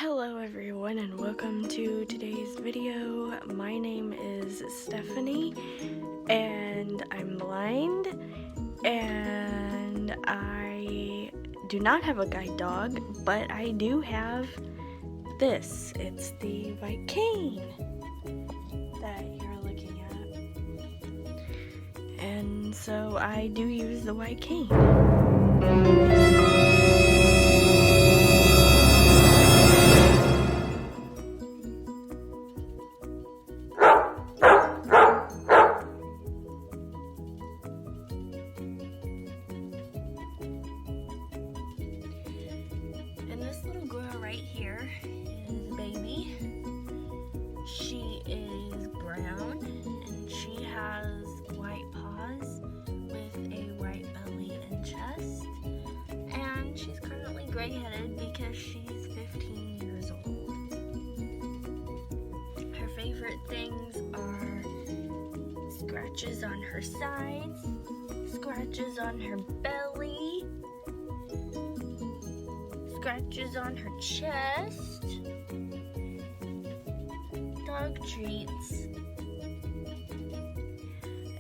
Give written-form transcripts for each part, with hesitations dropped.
Hello everyone and welcome to today's video. My name is Stephanie and I'm blind and I do not have a guide dog, but I do have this. It's the white cane that you're looking at. And so I do use the white cane. And this little girl right here is Baby. She is brown and she has white paws with a white belly and chest. And she's currently gray-headed because she's 15 years old. Her favorite things are scratches on her sides, scratches on her belly, scratches on her chest, dog treats,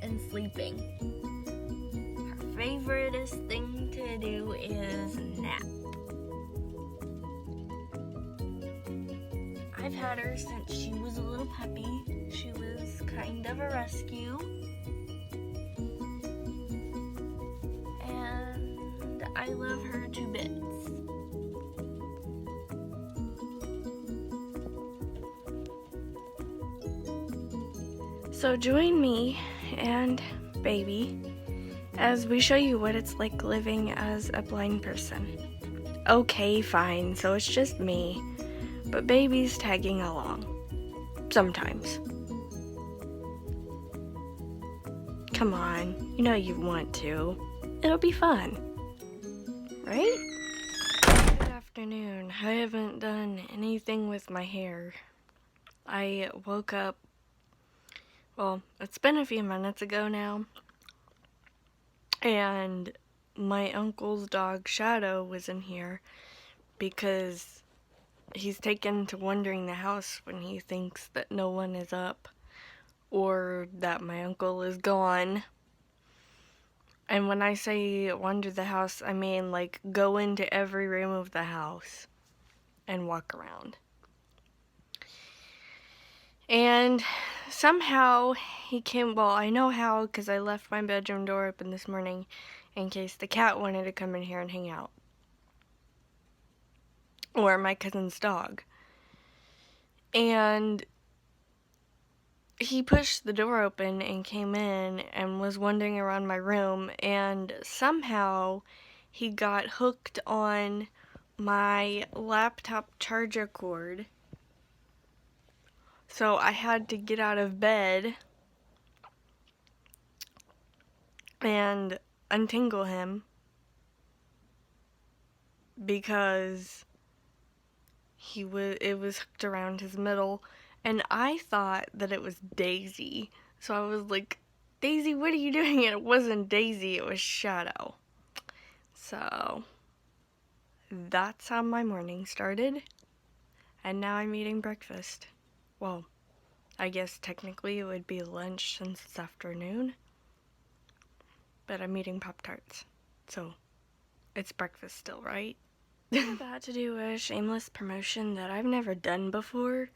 and sleeping. Her favoriteest thing to do is nap. I've had her since she was a little puppy. She was kind of a rescue. And I love her to bits. So join me and Baby as we show you what it's like living as a blind person. Okay, fine, so it's just me, but Baby's tagging along. Sometimes. Come on, you know you want to. It'll be fun, right? Good afternoon. I haven't done anything with my hair. I woke up, well, it's been a few minutes ago now, and my uncle's dog Shadow was in here because he's taken to wandering the house when he thinks that no one is up or that my uncle is gone. And when I say wander the house, I mean like go into every room of the house and walk around. And somehow he came, well, I know how because I left my bedroom door open this morning in case the cat wanted to come in here and hang out. Or my cousin's dog. And he pushed the door open and came in and was wandering around my room, and somehow he got hooked on my laptop charger cord. So I had to get out of bed and untangle him because it was hooked around his middle, and I thought that it was Daisy. So I was like, Daisy, what are you doing? And it wasn't Daisy, it was Shadow. So that's how my morning started. And now I'm eating breakfast. Well, I guess technically it would be lunch since it's afternoon. But I'm eating Pop-Tarts. So it's breakfast still, right? I'm about to do a shameless promotion that I've never done before.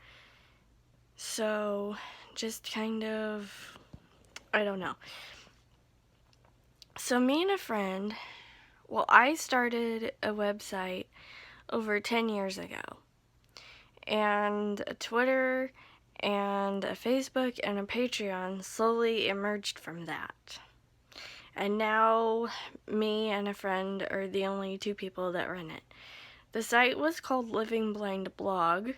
So just kind of, I don't know. So me and a friend, well, I started a website over 10 years ago. And a Twitter and a Facebook and a Patreon slowly emerged from that. And now me and a friend are the only two people that run it. The site was called Living Blind Blog.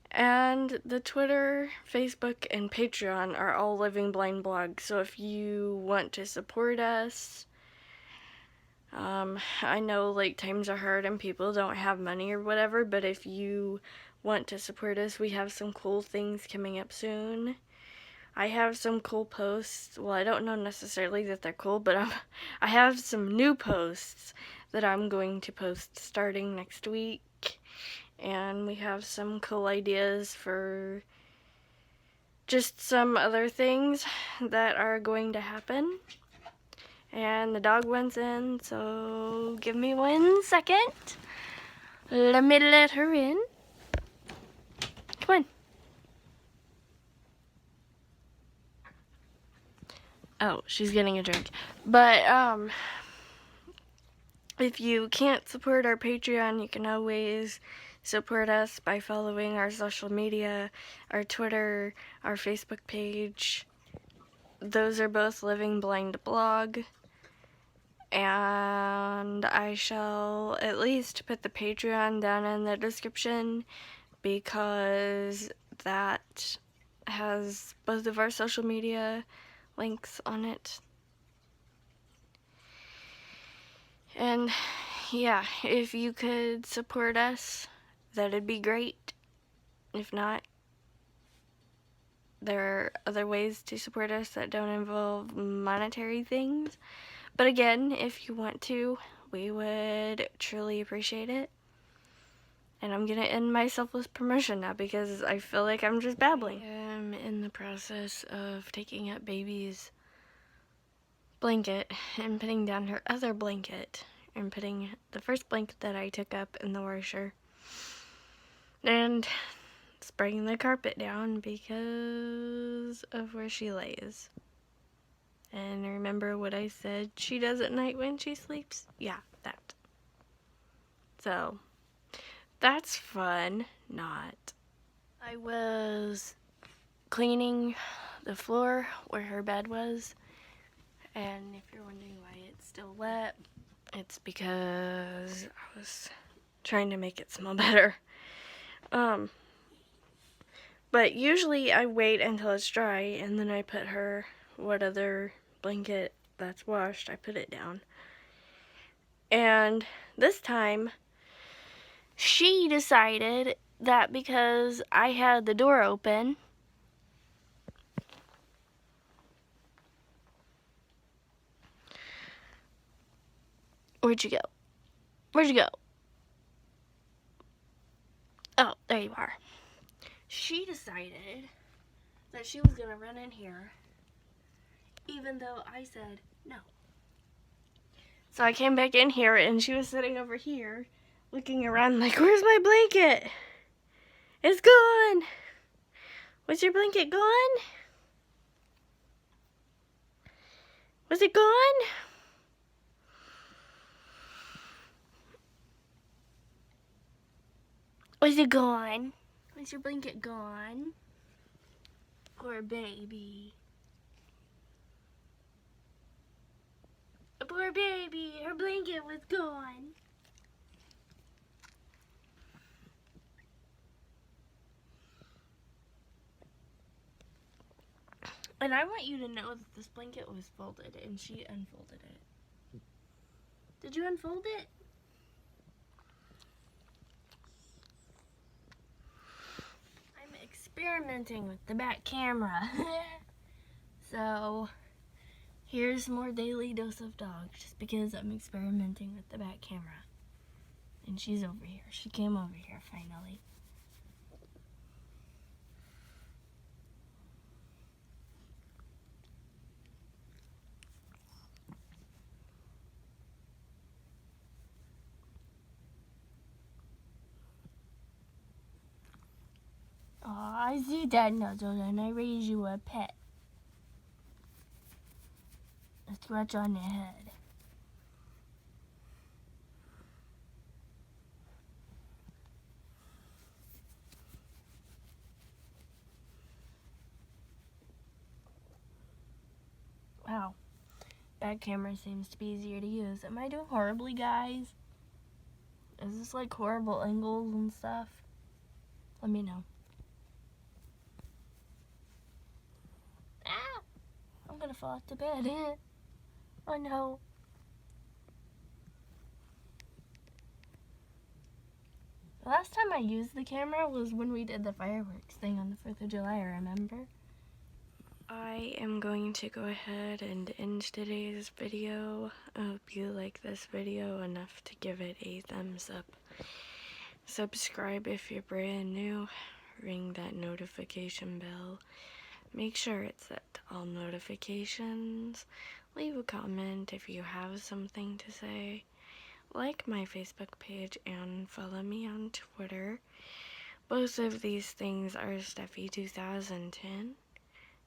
And the Twitter, Facebook, and Patreon are all Living Blind Blog. So if you want to support us, I know like times are hard and people don't have money or whatever, but if you want to support us, we have some cool things coming up soon. I have some cool posts. Well, I don't know necessarily that they're cool, but I have some new posts that I'm going to post starting next week. and we have some cool ideas for just some other things that are going to happen. And the dog went in, so give me 1 second. Let me let her in. Come on. Oh, she's getting a drink. But, if you can't support our Patreon, you can always support us by following our social media, our Twitter, our Facebook page. Those are both Living Blind Blog. And I shall at least put the Patreon down in the description because that has both of our social media links on it. And yeah, if you could support us, that'd be great. If not, there are other ways to support us that don't involve monetary things. But again, if you want to, we would truly appreciate it. And I'm gonna end my selfless promotion now because I feel like I'm just babbling. I'm in the process of taking up baby's blanket and putting down her other blanket and putting the first blanket that I took up in the washer and spraying the carpet down because of where she lays. And remember what I said she does at night when she sleeps? Yeah, that. So, that's fun. Not. I was cleaning the floor where her bed was, and if you're wondering why it's still wet, it's because I was trying to make it smell better. But usually I wait until it's dry and then I put her what other blanket that's washed, I put it down. And this time she decided that because I had the door open, where'd you go? Where'd you go? Oh, there you are. She decided that she was gonna run in here even though I said no. So I came back in here and she was sitting over here looking around like, where's my blanket? It's gone. Was your blanket gone? Was it gone? Was it gone? Was your blanket gone? Poor baby. Poor baby, her blanket was gone. And I want you to know that this blanket was folded and she unfolded it. Did you unfold it? I'm experimenting with the back camera. So, here's more daily dose of dog just because I'm experimenting with the back camera. And she's over here. She came over here finally. Aw, I see that, Nuzzle, and I raise you a pet. A scratch on the head. Wow. Back camera seems to be easier to use. Am I doing horribly, guys? Is this like horrible angles and stuff? Let me know. Ah! I'm gonna fall off the bed. Oh no. The last time I used the camera was when we did the fireworks thing on the 4th of July, remember? I am going to go ahead and end today's video. I hope you like this video enough to give it a thumbs up. Subscribe if you're brand new. Ring that notification bell. Make sure it's set to all notifications. Leave a comment if you have something to say. Like my Facebook page and follow me on Twitter. Both of these things are Steffi2010.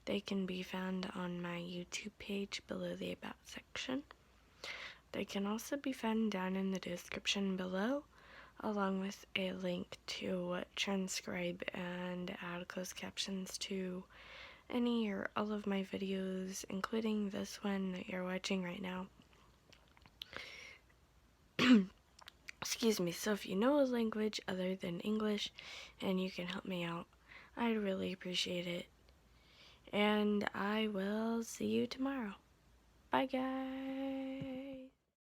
They can be found on my YouTube page below the About section. They can also be found down in the description below, along with a link to transcribe and add closed captions to any or all of my videos, including this one that you're watching right now. Excuse me. So if you know a language other than English and you can help me out, I'd really appreciate it. And I will see you tomorrow. Bye, guys.